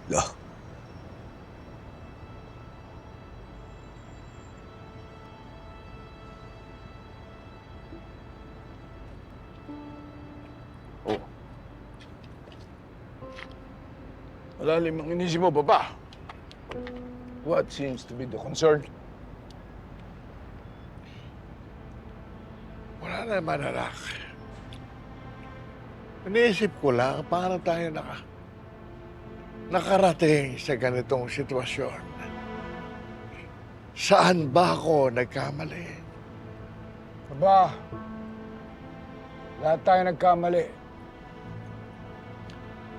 Lo, Oh. Malalim ang inisip mo, Papa. What seems to be the concern? Wala naman, anak. Iniisip ko lang, paano tayo nakarating sa ganitong sitwasyon? Saan ba ako nagkamali? Papa, lahat tayo nagkamali.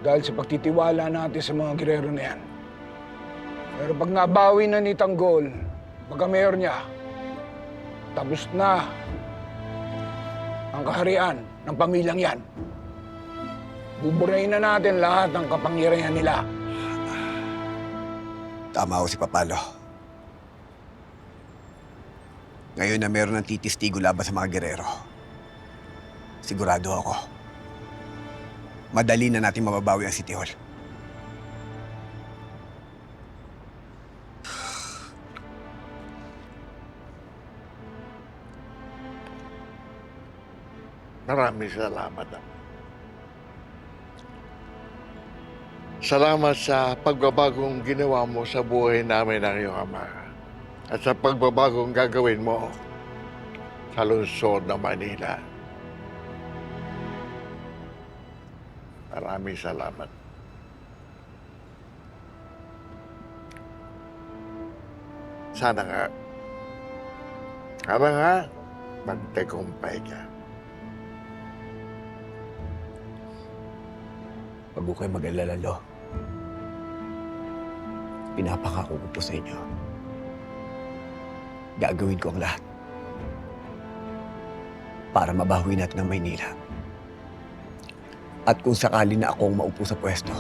Dahil sa pagtitiwala natin sa mga girero na yan. Pero pag nabawi na ni Tanggol, pagka-mayor niya, tapos na ang kaharian ng pamilyang yan. Buburahin na natin lahat ng kapangyarihan nila. tama ako si Papalo. Ngayon na meron ng titistigo laban sa mga gerero, sigurado ako, madali na natin mababawi ang City Hall. Maraming salamat. Salamat sa pagbabagong ginawa mo sa buhay namin ng iyong ama. At sa pagbabagong gagawin mo sa lungsod ng Manila. Maraming salamat. Sana nga, magtagumpay ka. Huwag ko kayo mag-alala, Lo. Pinapangako ko po sa inyo. Gagawin ko ang lahat para mabawi natin ang Maynila. At kung sakali na ako ang maupo sa pwesto,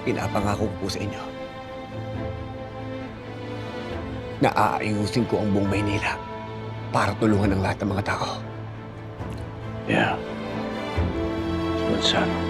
pinapangako ko po sa inyo na aayusin ko ang buong Maynila para tulungan ang lahat ng mga tao. Yeah. Good son.